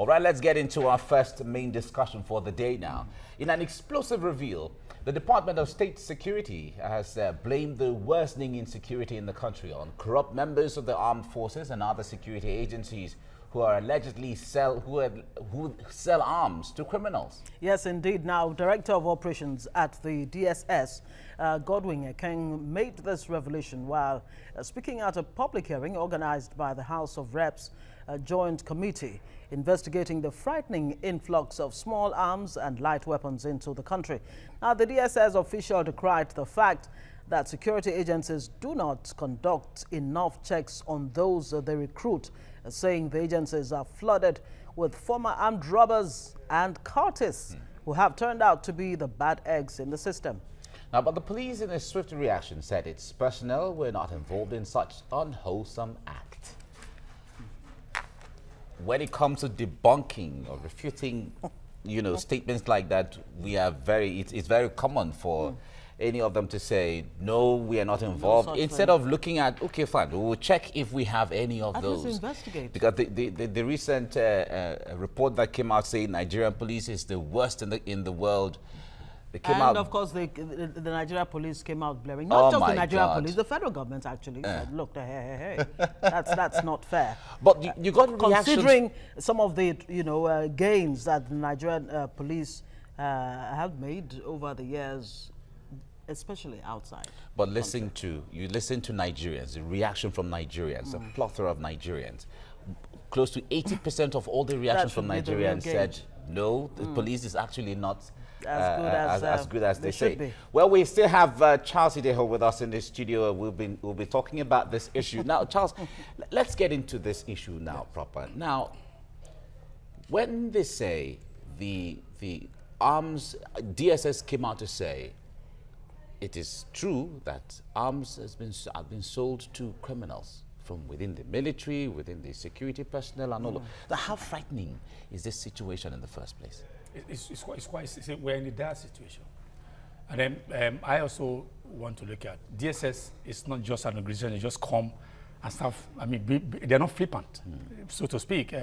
All right, let's get into our first main discussion for the day now. In an explosive reveal, the Department of State Security has blamed the worsening insecurity in the country on corrupt members of the armed forces and other security agencies who are allegedly who sell arms to criminals. Yes, indeed. Now, Director of Operations at the DSS, Godwin Ekeng, made this revelation while speaking at a public hearing organized by the House of Reps Joint Committee investigating the frightening influx of small arms and light weapons into the country. Now, the DSS official decried the fact that security agencies do not conduct enough checks on those they recruit, saying the agencies are flooded with former armed robbers and cultists who have turned out to be the bad eggs in the system. Now, but the police, in a swift reaction, said its personnel were not involved in such unwholesome act. When it comes to debunking or refuting, statements like that, it's very common for any of them to say, no, we are not involved. Instead of looking at, okay, fine, we will check if we have any of those. Investigate. Because the recent report that came out saying Nigerian police is the worst in the world. Of course, the Nigerian police came out blaring. Not just the Nigerian police, the federal government actually said, look, hey, that's not fair. But you got considering some of the gains that the Nigerian police have made over the years, especially outside. But listen to Nigerians, the reaction from Nigerians, a plethora of Nigerians. Close to 80% of all the reactions from Nigerians said, no, the police is actually not as good as they say. Well, we still have Charles Ideho with us in the studio. We'll be talking about this issue. Now, Charles, let's get into this issue now proper. Now, when they say the arms, DSS came out to say it is true that arms have been sold to criminals from within the military, within the security personnel and all of that. How frightening is this situation in the first place? We're in a dire situation. And then I also want to look at DSS is not just an organization, they just come and stuff. I mean, they're not flippant, so to speak.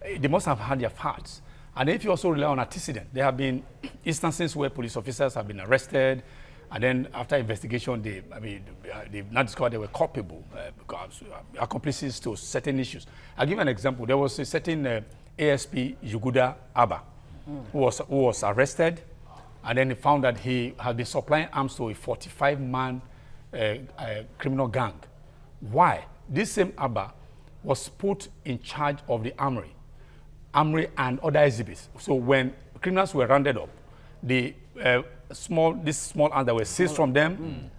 They must have had their parts. And if you also rely on antecedent, there have been instances where police officers have been arrested, and then after investigation, they've not discovered they were culpable because accomplices to certain issues. I'll give you an example. There was a certain ASP Yuguda Abba who was arrested, and then he found that he had been supplying arms to a 45-man criminal gang. Why? This same Abba was put in charge of the armory and other exhibits. So when criminals were rounded up, these small arms that were seized from them,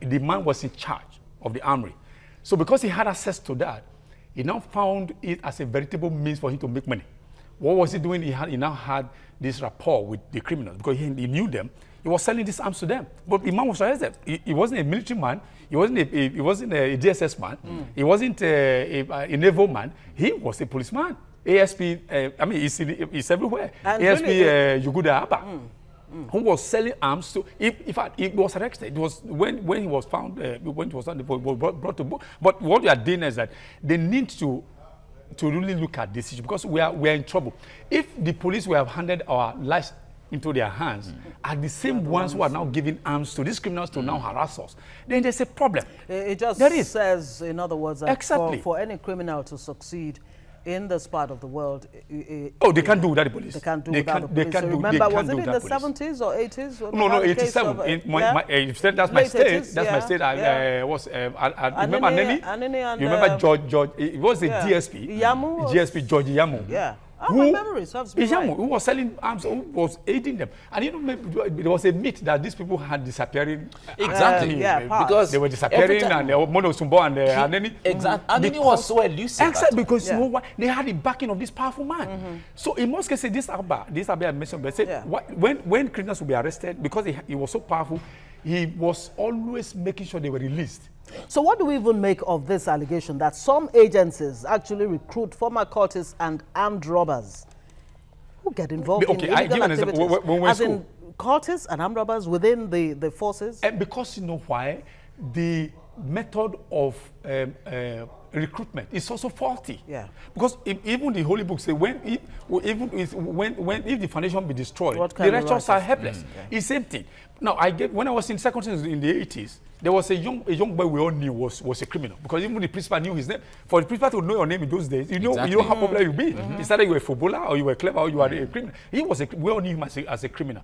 the man was in charge of the armory. So because he had access to that, he now found it as a veritable means for him to make money. What was he doing? He now had this rapport with the criminals because he knew them. He was selling these arms to them. But the man was arrested. He wasn't a military man. He wasn't a DSS man. He wasn't a naval man. He was a policeman. ASP, he's everywhere. And ASP Yuguda Abba, who was selling arms to, in fact, he was arrested. It was when he was found, when he was brought to book. But what we are doing is that they need to really look at this issue because we are in trouble. If the police would have handed our lives into their hands are the same ones who are now giving arms to these criminals to now harass us, then there's a problem. It just says, in other words, that for any criminal to succeed in this part of the world, they can't do without the police. They can't do without the police. Remember, was it in the 70s or 80s? No, 87. That's my state. That's my state. I remember Nene. You remember George? It was the DSP. DSP George Yamu. Yeah. My memory serves me right. Who was selling arms, who was aiding them. And there was a myth that these people had disappearing. Exactly. Because they were disappearing and Mono Sumbo and Aneni. Exactly. And then he was so elusive. Exactly, because you know what? They had the backing of this powerful man. So in most cases, this Abba I mentioned, but said when criminals would be arrested, because he was so powerful, he was always making sure they were released. So what do we even make of this allegation that some agencies actually recruit former cultists and armed robbers who get involved in illegal activities? As in cultists and armed robbers within the forces? Because you know why? The method of recruitment is also faulty. Yeah. Because even the Holy Book says if the foundation be destroyed, the righteous are helpless. It's the same thing. Now when I was in secondary in the 80s, there was a young boy we all knew was a criminal, because even the principal knew his name. For the principal to know your name in those days, you know how popular you be. It's either you were a footballer or you were clever or you were a criminal. We all knew him as a criminal.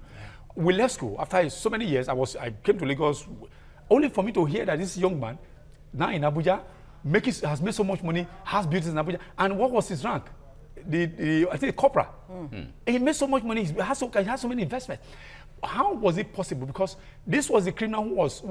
We left school after so many years. I came to Lagos only for me to hear that this young man now in Abuja has made so much money, has buildings in Abuja. And what was his rank? I think corporal. He made so much money. He has so many investments. How was it possible? Because this was the criminal who was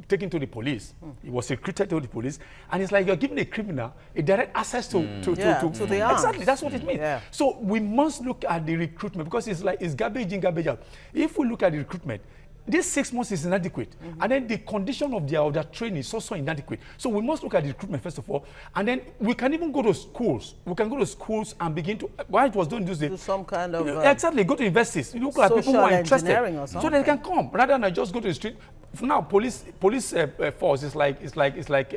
taken to the police. He was recruited to the police, and it's like you're giving a criminal a direct access to the arms. Exactly, that's what it means. Yeah. So we must look at the recruitment, because it's garbage in, garbage out. If we look at the recruitment, this 6 months is inadequate, and then the condition of their training is also inadequate. So we must look at the recruitment first of all, and then we can even go to schools. We can go to schools and begin to, why it was done this day, do some kind of exactly, go to universities, look at people who are interested, so they can come rather than just go to the street. Now, police force is like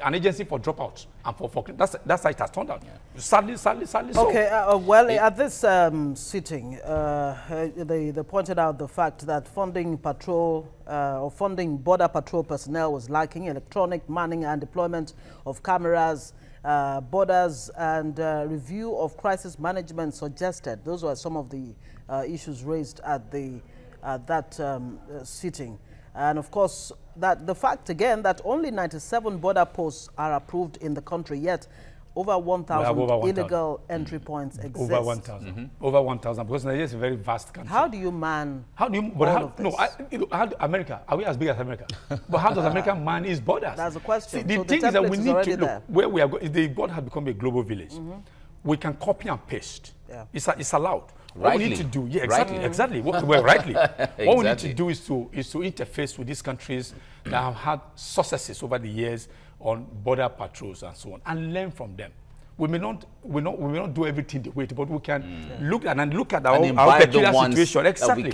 an agency for dropouts, and for that's how it has turned out. Yeah. Sadly. So. Okay. Well, at this sitting, they pointed out the fact that funding border patrol personnel was lacking, electronic manning and deployment of cameras, borders, and review of crisis management suggested. Those were some of the issues raised at that sitting. And of course, that the fact again that only 97 border posts are approved in the country, yet over 1,000 illegal entry points exist. Over 1,000. Over 1,000, because Nigeria is a very vast country. How do you man America, are we as big as America? But how does America man its borders? That's the question. See, the thing is that we need to look where we are going. The border has become a global village. We can copy and paste. Yeah. It's allowed. What we need to do, exactly. Rightly. What we need to do is to interface with these countries that have had successes over the years on border patrols and so on, and learn from them. We may not do everything the way, but we can look at our peculiar situation. Exactly,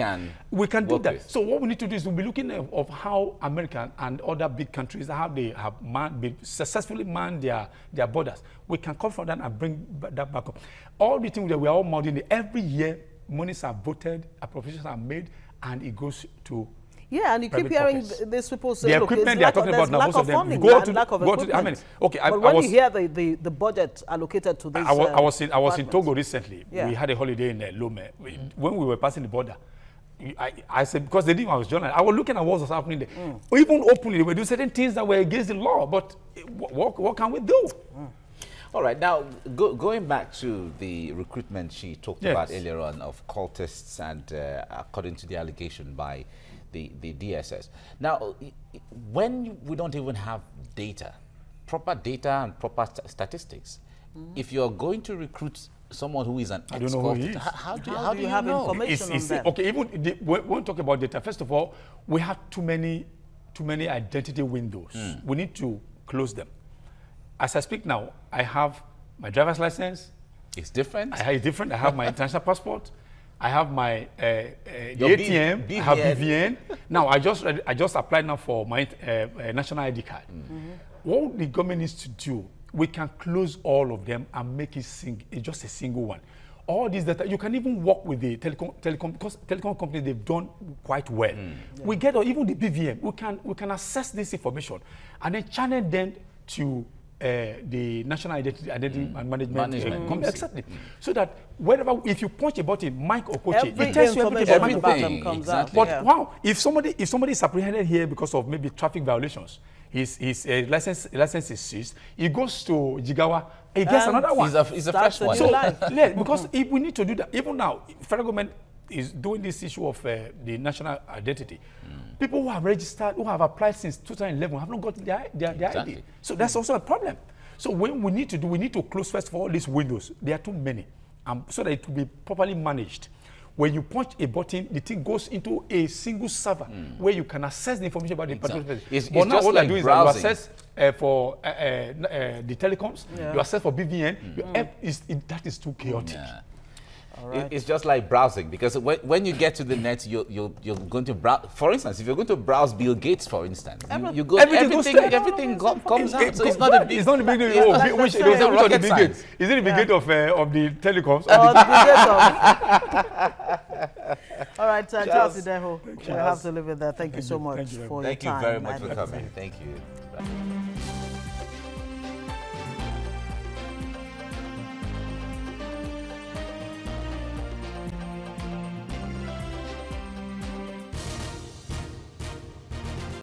we can do that. So what we need to do is we'll be looking at how America and other big countries, how they have successfully manned their borders. We can come from that and bring that back up. All the things that we are all modeling, every year monies are voted, appropriations are made, and it goes to. Yeah, and you keep hearing these people say, the equipment they are talking about now, most of them go to okay. But when you hear the budget allocated to this, I was in Togo recently. Yeah. We had a holiday in Lome. When we were passing the border, I said, because they didn't know I was journalist, I was looking at what was happening there. Even openly, they were doing certain things that were against the law. But what can we do? All right, now going back to the recruitment she talked about earlier on of cultists, and according to the allegation by the DSS. Now, when we don't even have data, proper data and proper statistics, if you're going to recruit someone who is an expert, I don't know who he is. How do you have information on them? Okay, when we talk about data, first of all, we have too many identity windows. We need to close them. As I speak now, I have my driver's license. It's different? It's different. I have my international passport. I have my ATM. I have BVN. Now, I just applied now for my national ID card. What the government needs to do, we can close all of them and make it just a single one. All these data, you can even work with the telecom, because telecom companies, they've done quite well. We get, or even the BVM, we can assess this information and then channel them to the National Identity and Management Company. Exactly. So that wherever, if you punch a button, Mike or Coach, it tells you everything about them comes out. But wow, if somebody is apprehended here because of maybe traffic violations, his license is seized, he goes to Jigawa, he gets another one. It's a fresh one. So, because if we need to do that, even now, federal government is doing this issue of the national identity. People who have registered, who have applied since 2011, have not got their ID. So that's also a problem. So what we need to close, first of all, these windows. There are too many, so that it will be properly managed. When you punch a button, the thing goes into a single server where you can access the information about the particular person. But now all I do is you access for the telecoms, you access for BVN, that is too chaotic. right. It's just like browsing, because when you get to the net, you're going to browse. For instance, if you're going to browse Bill Gates, for instance, you go everything comes out. So it's not a big. It's not a big deal. Oh, which of the Bill Gates? Is it the Bill Gates of the telecoms? Or the Bill Gates of... All right, Charles Ideho, we have to leave it there. Thank you so much for your time. Thank you very much for coming. Thank you.